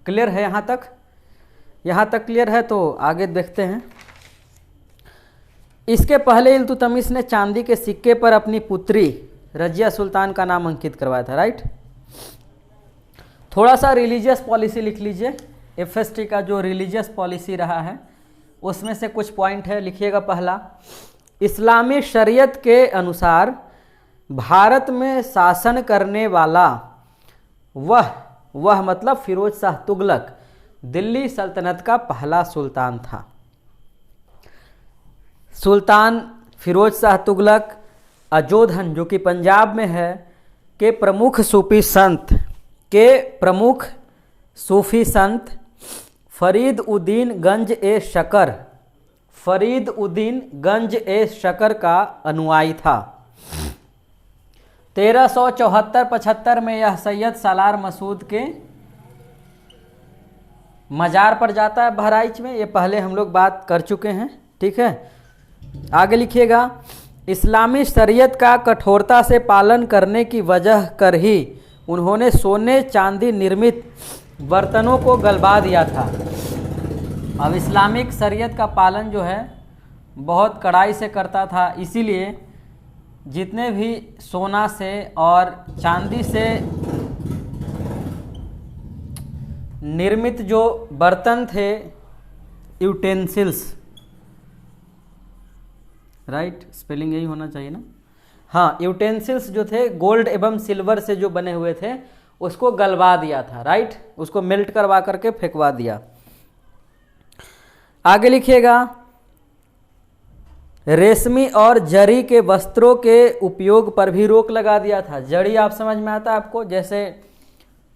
क्लियर है यहाँ तक? यहाँ तक क्लियर है तो आगे देखते हैं। इसके पहले इल्तुतमिश ने चांदी के सिक्के पर अपनी पुत्री रजिया सुल्तान का नाम अंकित करवाया था। राइट। थोड़ा सा रिलीजियस पॉलिसी लिख लीजिए। एफएसटी का जो रिलीजियस पॉलिसी रहा है उसमें से कुछ पॉइंट है, लिखिएगा। पहला, इस्लामी शरीयत के अनुसार भारत में शासन करने वाला वह मतलब फिरोज शाह तुगलक दिल्ली सल्तनत का पहला सुल्तान था। सुल्तान फिरोज शाह तुगलक अजोधन, जो कि पंजाब में है, के प्रमुख सूफी संत फरीद उद्दीन गंज ए शकर का अनुयायी था। 1374-75 में यह सैयद सालार मसूद के मज़ार पर जाता है बहराइच में। ये पहले हम लोग बात कर चुके हैं। ठीक है। आगे लिखिएगा, इस्लामी शरीयत का कठोरता से पालन करने की वजह कर ही उन्होंने सोने चांदी निर्मित बर्तनों को गलबा दिया था। अब इस्लामिक शरीयत का पालन जो है बहुत कड़ाई से करता था, इसीलिए जितने भी सोना से और चांदी से निर्मित जो बर्तन थे, यूटेंसिल्स, राइट, स्पेलिंग यही होना चाहिए ना, हाँ, यूटेंसिल्स जो थे गोल्ड एवं सिल्वर से जो बने हुए थे उसको गलवा दिया था, राइट, उसको मेल्ट करवा करके फेंकवा दिया। आगे लिखिएगा, रेशमी और जरी के वस्त्रों के उपयोग पर भी रोक लगा दिया था। जरी आप समझ में आता है आपको, जैसे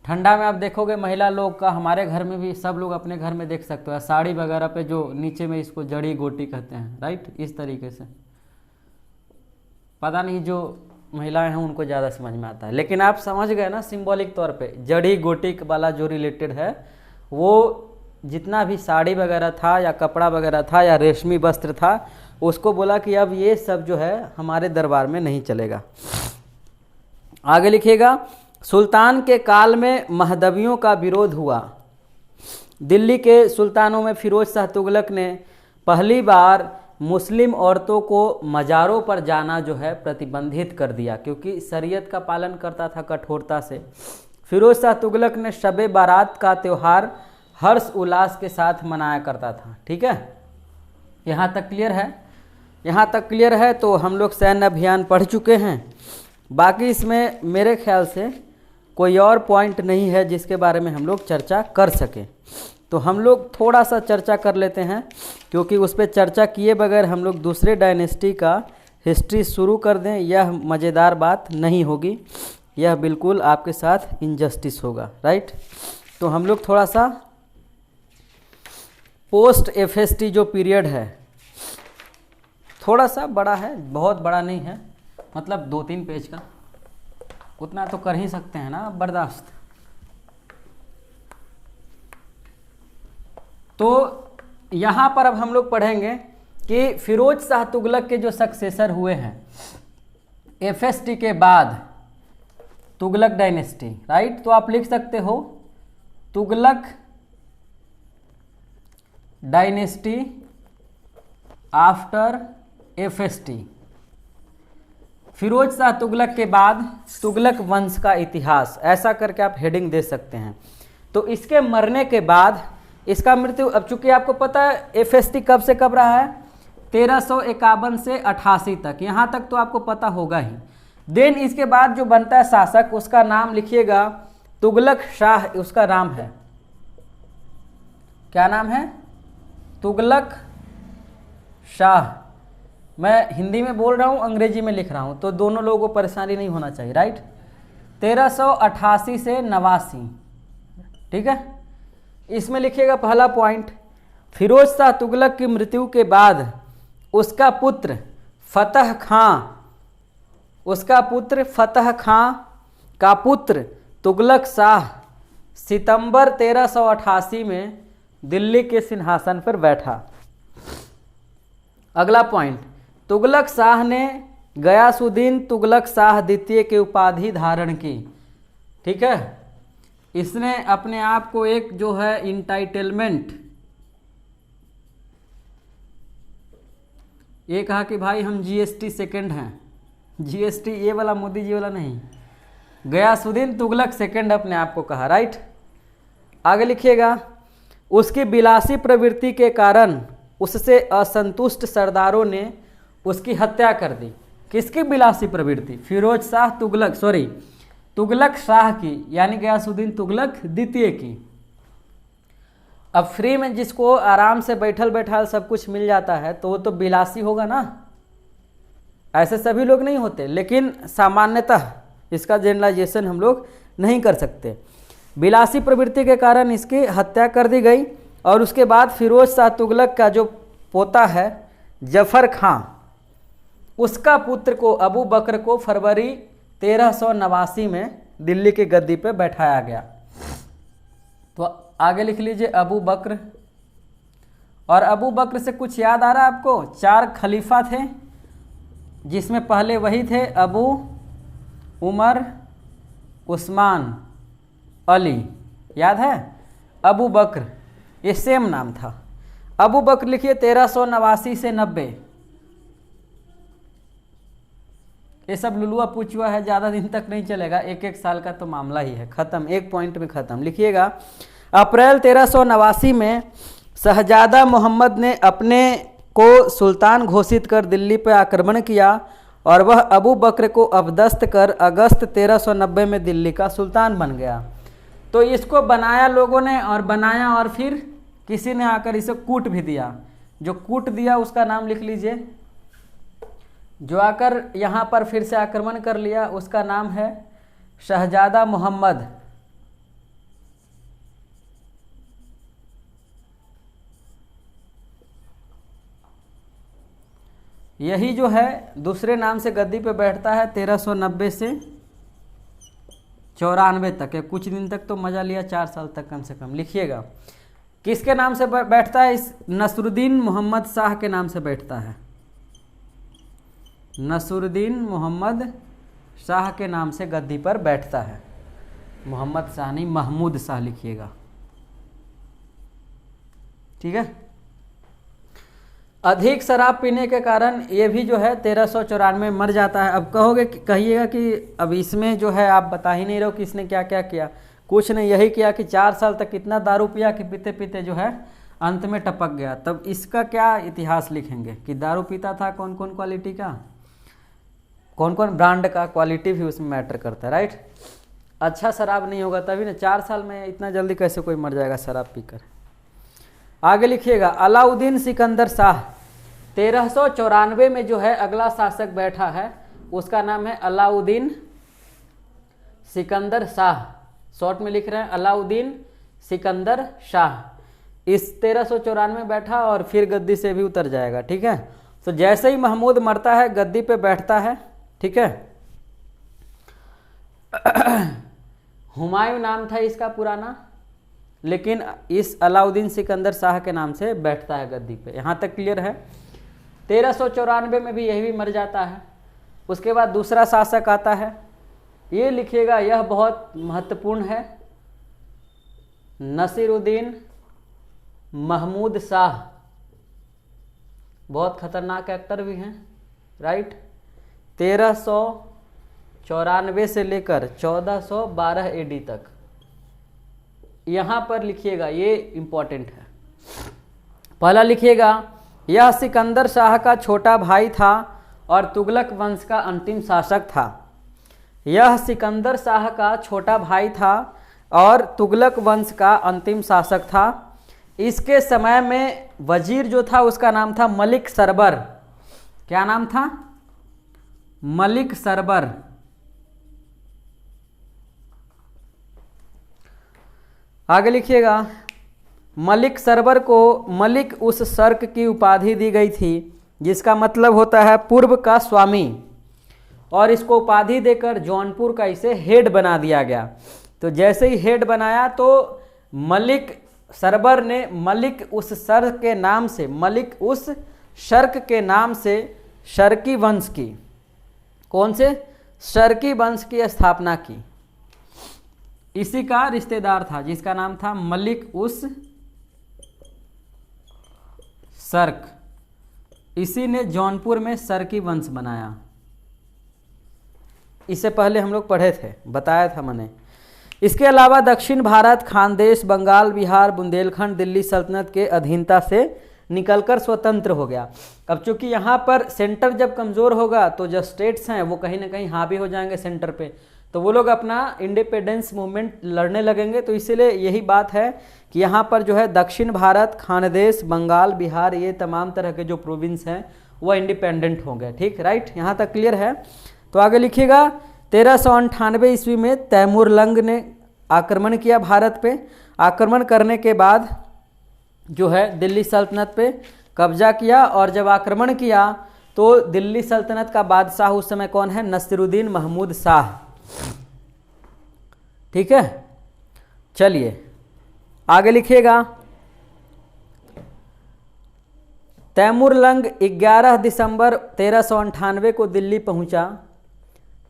ठंडा में आप देखोगे महिला लोग का, हमारे घर में भी सब लोग अपने घर में देख सकते हो, साड़ी वगैरह पे जो नीचे में इसको जड़ी गोटी कहते हैं, राइट, इस तरीके से। पता नहीं जो महिलाएं हैं उनको ज़्यादा समझ में आता है, लेकिन आप समझ गए ना सिंबॉलिक तौर पे, जड़ी गोटी वाला जो रिलेटेड है वो जितना भी साड़ी वगैरह था या कपड़ा वगैरह था या रेशमी वस्त्र था, उसको बोला कि अब ये सब जो है हमारे दरबार में नहीं चलेगा। आगे लिखिएगा, सुल्तान के काल में महदवियों का विरोध हुआ। दिल्ली के सुल्तानों में फिरोज शाह तुगलक ने पहली बार मुस्लिम औरतों को मज़ारों पर जाना जो है प्रतिबंधित कर दिया, क्योंकि शरीयत का पालन करता था कठोरता से। फिरोज शाह तुगलक ने शबे बारात का त्यौहार हर्ष उल्लास के साथ मनाया करता था। ठीक है, यहाँ तक क्लियर है? यहाँ तक क्लियर है तो हम लोग सैन्य अभियान पढ़ चुके हैं। बाकी इसमें मेरे ख्याल से कोई और पॉइंट नहीं है जिसके बारे में हम लोग चर्चा कर सकें, तो हम लोग थोड़ा सा चर्चा कर लेते हैं, क्योंकि उस पर चर्चा किए बगैर हम लोग दूसरे डायनेस्टी का हिस्ट्री शुरू कर दें, यह मज़ेदार बात नहीं होगी, यह बिल्कुल आपके साथ इनजस्टिस होगा, राइट। तो हम लोग थोड़ा सा पोस्ट एफएसटी जो पीरियड है, थोड़ा सा बड़ा है, बहुत बड़ा नहीं है, मतलब 2-3 पेज का, उतना तो कर ही सकते हैं ना बर्दाश्त। तो यहाँ पर अब हम लोग पढ़ेंगे कि फिरोज शाह तुगलक के जो सक्सेसर हुए हैं एफएसटी के बाद, तुगलक डायनेस्टी, राइट। तो आप लिख सकते हो Tughlaq dynasty after FST, Firoz Shah Tughlaq के बाद तुगलक वंश का इतिहास, ऐसा करके आप हेडिंग दे सकते हैं। तो इसके मरने के बाद इसका मृत्यु, अब चूंकि आपको पता है एफएसटी कब से कब रहा है, 1351 से 88 तक, यहाँ तक तो आपको पता होगा ही। देन इसके बाद जो बनता है शासक, उसका नाम लिखिएगा तुगलक शाह, उसका नाम है, क्या नाम है? तुगलक शाह। मैं हिंदी में बोल रहा हूँ, अंग्रेजी में लिख रहा हूँ, तो दोनों लोगों को परेशानी नहीं होना चाहिए, राइट। 1388 से 89, ठीक है। इसमें लिखिएगा पहला पॉइंट, फिरोज शाह तुगलक की मृत्यु के बाद उसका पुत्र फतह खां, उसका पुत्र फतह खां का पुत्र तुगलक शाह सितंबर 1388 में दिल्ली के सिंहासन पर बैठा। अगला पॉइंट, तुगलक शाह ने गयासुद्दीन तुगलक शाह द्वितीय की उपाधि धारण की। ठीक है, इसने अपने आप को एक जो है इंटाइटलमेंट, ये कहा कि भाई हम जीएसटी सेकंड हैं, जीएसटी ये वाला मोदी जी वाला नहीं, गयासुद्दीन तुगलक सेकंड अपने आप को कहा, राइट। आगे लिखिएगा, उसकी विलासी प्रवृत्ति के कारण उससे असंतुष्ट सरदारों ने उसकी हत्या कर दी। किसकी विलासी प्रवृत्ति? फिरोज शाह तुगलक, सॉरी तुगलक शाह की, यानी गयासुद्दीन तुगलक द्वितीय की। अब फ्री में जिसको आराम से बैठल बैठाल सब कुछ मिल जाता है तो वो तो विलासी होगा ना, ऐसे सभी लोग नहीं होते, लेकिन सामान्यतः इसका जनरलाइजेशन हम लोग नहीं कर सकते। विलासी प्रवृत्ति के कारण इसकी हत्या कर दी गई, और उसके बाद फिरोज शाह तुगलक का जो पोता है जफर खां, उसका पुत्र को अबू बकर को फरवरी 1389 में दिल्ली की गद्दी पे बैठाया गया। तो आगे लिख लीजिए अबू बकर। और अबू बकर से कुछ याद आ रहा है आपको? 4 खलीफा थे, जिसमें पहले वही थे अबू, उमर, उस्मान, अली, याद है? अबू बकर, ये सेम नाम था। अबू बकर लिखिए 1389 से 90। ये सब लुलुआ पुचुआ है, ज़्यादा दिन तक नहीं चलेगा, 1-1 साल का तो मामला ही है, ख़त्म, एक पॉइंट में ख़त्म। लिखिएगा अप्रैल 1389 में शहजादा मोहम्मद ने अपने को सुल्तान घोषित कर दिल्ली पर आक्रमण किया और वह अबू बकर को अपदस्थ कर अगस्त 1390 में दिल्ली का सुल्तान बन गया। तो इसको बनाया लोगों ने और फिर किसी ने आकर इसे कूट भी दिया। जो कूट दिया उसका नाम लिख लीजिए। जो आकर यहाँ पर फिर से आक्रमण कर लिया उसका नाम है शहजादा मोहम्मद। यही जो है दूसरे नाम से गद्दी पे बैठता है 1390 से 94 तक, या कुछ दिन तक तो मजा लिया, 4 साल तक कम से कम। लिखिएगा किसके नाम से बैठता है? इस नसरुद्दीन मोहम्मद शाह के नाम से बैठता है। नसरुद्दीन मोहम्मद शाह के नाम से गद्दी पर बैठता है। मोहम्मद शाह नहीं, महमूद शाह लिखिएगा, ठीक है। अधिक शराब पीने के कारण ये भी जो है 1394 में मर जाता है। अब कहिएगा कि अब इसमें जो है आप बता ही नहीं रहे हो कि इसने क्या क्या किया। कुछ ने यही किया कि 4 साल तक इतना दारू पिया कि पीते पीते जो है अंत में टपक गया। तब इसका क्या इतिहास लिखेंगे कि दारू पीता था, कौन कौन क्वालिटी का, कौन कौन ब्रांड का, क्वालिटी भी उसमें मैटर करता है, राइट। अच्छा शराब नहीं होगा तभी ना, 4 साल में इतना जल्दी कैसे कोई मर जाएगा शराब पीकर। आगे लिखिएगा अलाउद्दीन सिकंदर शाह। 1394 में जो है अगला शासक बैठा है उसका नाम है अलाउद्दीन सिकंदर शाह। शॉर्ट में लिख रहे हैं अलाउद्दीन सिकंदर शाह। इस 1394 में बैठा और फिर गद्दी से भी उतर जाएगा, ठीक है। तो जैसे ही महमूद मरता है गद्दी पे बैठता है, ठीक है। हुमायूं नाम था इसका पुराना, लेकिन इस अलाउद्दीन सिकंदर शाह के नाम से बैठता है गद्दी पे। यहाँ तक क्लियर है। 1394 में भी यही भी मर जाता है। उसके बाद दूसरा शासक आता है, ये लिखिएगा, यह बहुत महत्वपूर्ण है, नसीरुद्दीन महमूद शाह। बहुत खतरनाक एक्टर भी हैं, राइट। 1394 से लेकर 1412 AD तक यहाँ पर लिखिएगा, ये इंपॉर्टेंट है। पहला लिखिएगा, यह सिकंदर शाह का छोटा भाई था और तुगलक वंश का अंतिम शासक था। यह सिकंदर शाह का छोटा भाई था और तुगलक वंश का अंतिम शासक था। इसके समय में वजीर जो था उसका नाम था मलिक सरबर। क्या नाम था? मलिक सरबर। आगे लिखिएगा, मलिक सरबर को मलिक उस सर्क की उपाधि दी गई थी जिसका मतलब होता है पूर्व का स्वामी, और इसको उपाधि देकर जौनपुर का इसे हेड बना दिया गया। तो जैसे ही हेड बनाया तो मलिक सरबर ने मलिक उस सर्क के नाम से, मलिक उस शर्क के नाम से शर्की वंश की, कौन से? शर्की वंश की स्थापना की। इसी का रिश्तेदार था जिसका नाम था मलिक उस सर्क। इसी ने जौनपुर में शर्की वंश बनाया। इससे पहले हम लोग पढ़े थे, बताया था मैंने। इसके अलावा दक्षिण भारत, खानदेश, बंगाल, बिहार, बुंदेलखंड दिल्ली सल्तनत के अधीनता से निकलकर स्वतंत्र हो गया। अब चूंकि यहाँ पर सेंटर जब कमज़ोर होगा तो जो स्टेट्स हैं वो कहीं ना कहीं हावी हो जाएंगे सेंटर पे, तो वो लोग अपना इंडिपेंडेंस मूवमेंट लड़ने लगेंगे। तो इसीलिए यही बात है कि यहाँ पर जो है दक्षिण भारत, खानदेश, बंगाल, बिहार, ये तमाम तरह के जो प्रोविंस हैं वह इंडिपेंडेंट हो गए, ठीक, राइट। यहाँ तक क्लियर है। तो आगे लिखिएगा, 1398 ईस्वी में तैमूरलंग ने आक्रमण किया भारत पे। आक्रमण करने के बाद जो है दिल्ली सल्तनत पे कब्जा किया, और जब आक्रमण किया तो दिल्ली सल्तनत का बादशाह उस समय कौन है? नसीरुद्दीन महमूद शाह, ठीक है। चलिए आगे लिखिएगा, तैमूरलंग 11 दिसंबर 1398 को दिल्ली पहुंचा।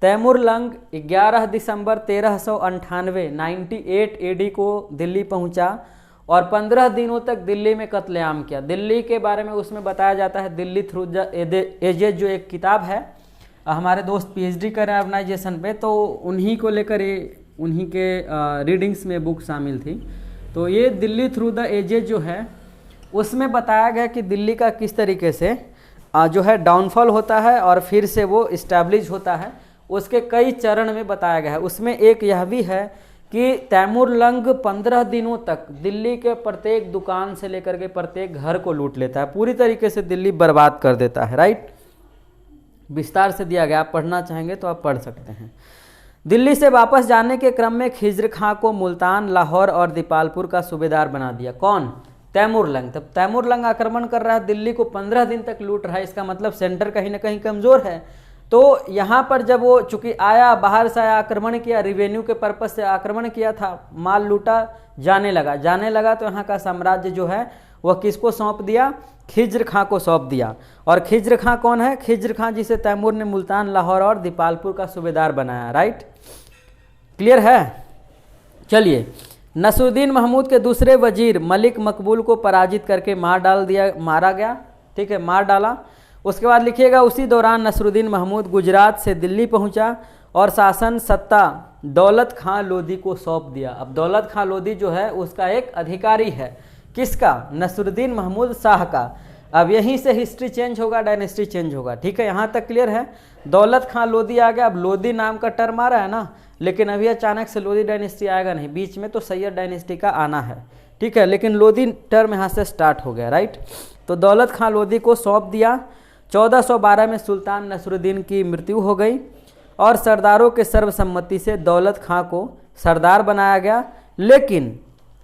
तैमूरलंग 11 दिसंबर 1398 98 AD को दिल्ली पहुंचा और 15 दिनों तक दिल्ली में कत्लेआम किया। दिल्ली के बारे में उसमें बताया जाता है, दिल्ली थ्रू द एजेस जो एक किताब है, हमारे दोस्त PhD कर रहे हैं अर्बनाइजेशन पे, तो उन्हीं को लेकर ये उन्हीं के रीडिंग्स में बुक शामिल थी। तो ये दिल्ली थ्रू द एजेस जो है उसमें बताया गया कि दिल्ली का किस तरीके से जो है डाउनफॉल होता है और फिर से वो इस्टेब्लिश होता है, उसके कई चरण में बताया गया है। उसमें एक यह भी है कि तैमूरलंग 15 दिनों तक दिल्ली के प्रत्येक दुकान से लेकर के प्रत्येक घर को लूट लेता है, पूरी तरीके से दिल्ली बर्बाद कर देता है। राइट, विस्तार से दिया गया, आप पढ़ना चाहेंगे तो आप पढ़ सकते हैं। दिल्ली से वापस जाने के क्रम में खिज्र खां को मुल्तान, लाहौर और दीपालपुर का सूबेदार बना दिया। कौन? तैमूरलंग। तब तैमूरलंग आक्रमण कर रहा है, दिल्ली को 15 दिन तक लूट रहा है, इसका मतलब सेंटर कहीं ना कहीं कमज़ोर है। तो यहाँ पर जब वो चूंकि आया, बाहर से आया, आक्रमण किया, रिवेन्यू के पर्पज से आक्रमण किया था, माल लूटा, जाने लगा तो यहाँ का साम्राज्य जो है वह किसको सौंप दिया? खिज्र खां को सौंप दिया। और खिज्र खां कौन है? खिज्र खां जिसे तैमूर ने मुल्तान, लाहौर और दीपालपुर का सूबेदार बनाया। राइट, क्लियर है? चलिए, नसरुद्दीन महमूद के दूसरे वजीर मलिक मकबूल को पराजित करके मारा गया। ठीक है, मार डाला। उसके बाद लिखिएगा, उसी दौरान नसरुद्दीन महमूद गुजरात से दिल्ली पहुंचा और शासन सत्ता दौलत खां लोधी को सौंप दिया। अब दौलत खां लोधी जो है उसका एक अधिकारी है, किसका? नसरुद्दीन महमूद शाह का। अब यहीं से हिस्ट्री चेंज होगा, डायनेस्टी चेंज होगा। ठीक है, यहाँ तक क्लियर है? दौलत खां लोधी आ गया। अब लोधी नाम का टर्म आ रहा है ना, लेकिन अभी अचानक से लोधी डायनेस्टी आएगा नहीं, बीच में तो सैयद डायनेस्टी का आना है। ठीक है, लेकिन लोधी टर्म यहाँ से स्टार्ट हो गया। राइट, तो दौलत खां लोधी को सौंप दिया। 1412 में सुल्तान नसरुद्दीन की मृत्यु हो गई और सरदारों के सर्वसम्मति से दौलत खां को सरदार बनाया गया। लेकिन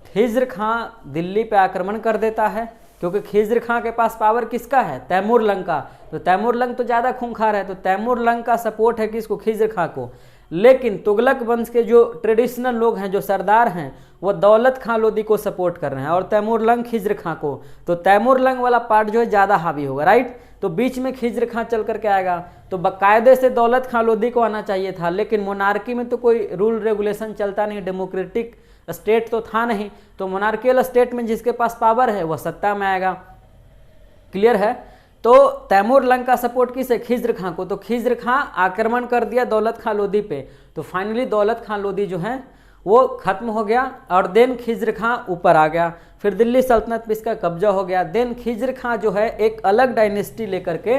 खिज्र खां दिल्ली पे आक्रमण कर देता है, क्योंकि खिज्र खां के पास पावर किसका है? तैमूरलंग का। तो तैमूरलंग तो ज़्यादा खूंखार है, तो तैमूरलंग का सपोर्ट है किसको? खिज्र खां को। लेकिन तुगलक वंश के जो ट्रेडिशनल लोग हैं, जो सरदार हैं, वो दौलत खां लोधी को सपोर्ट कर रहे हैं और तैमूरलंग खिज्र खां को। तो तैमूरलंग वाला पार्ट जो है ज़्यादा हावी होगा। राइट, तो बीच में खिज्र खां चल करके आएगा, तो बाकायदे से दौलत खां लोधी को आना चाहिए था। लेकिन मोनार्की में तो कोई रूल रेगुलेशन चलता नहीं, डेमोक्रेटिक स्टेट तो था नहीं, तो मोनार्कियल स्टेट में जिसके पास पावर है वह सत्ता में आएगा। क्लियर है? तो तैमूरलंग का सपोर्ट किसे? खिज्र खां को। तो खिज्र खां आक्रमण कर दिया दौलत खां लोधी पे, तो फाइनली दौलत खां लोधी जो है वो खत्म हो गया और देन खिज्र खां ऊपर आ गया। फिर दिल्ली सल्तनत पे इसका कब्जा हो गया। देन खिज्र खां जो है एक अलग डायनेस्टी लेकर के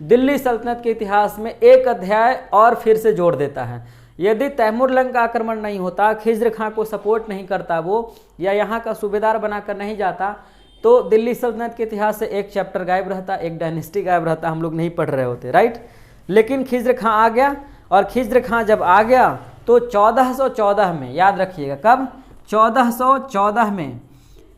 दिल्ली सल्तनत के इतिहास में एक अध्याय और फिर से जोड़ देता है। यदि तैमूरलंग का आक्रमण नहीं होता, खिज्र खां को सपोर्ट नहीं करता वो, या यहाँ का सूबेदार बनाकर नहीं जाता, तो दिल्ली सल्तनत के इतिहास से एक चैप्टर गायब रहता, एक डायनेस्टी गायब रहता, हम लोग नहीं पढ़ रहे होते। राइट, लेकिन खिज्र खां आ गया और खिज्र खां जब आ गया तो 1414 में, याद रखिएगा कब? 1414 में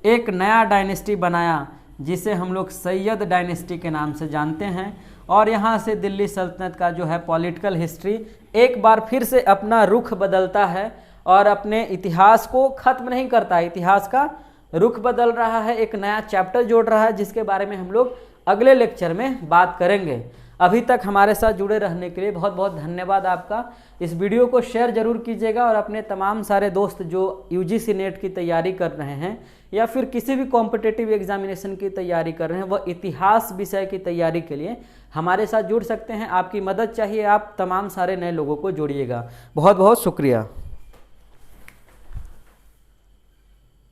एक नया डायनेस्टी बनाया जिसे हम लोग सैयद डायनेस्टी के नाम से जानते हैं। और यहाँ से दिल्ली सल्तनत का जो है पॉलिटिकल हिस्ट्री एक बार फिर से अपना रुख बदलता है और अपने इतिहास को खत्म नहीं करता, इतिहास का रुख बदल रहा है, एक नया चैप्टर जोड़ रहा है, जिसके बारे में हम लोग अगले लेक्चर में बात करेंगे। अभी तक हमारे साथ जुड़े रहने के लिए बहुत बहुत धन्यवाद आपका। इस वीडियो को शेयर जरूर कीजिएगा और अपने तमाम सारे दोस्त जो यूजीसी नेट की तैयारी कर रहे हैं या फिर किसी भी कॉम्पिटिटिव एग्जामिनेशन की तैयारी कर रहे हैं, वह इतिहास विषय की तैयारी के लिए हमारे साथ जुड़ सकते हैं। आपकी मदद चाहिए, आप तमाम सारे नए लोगों को जोड़िएगा। बहुत बहुत शुक्रिया।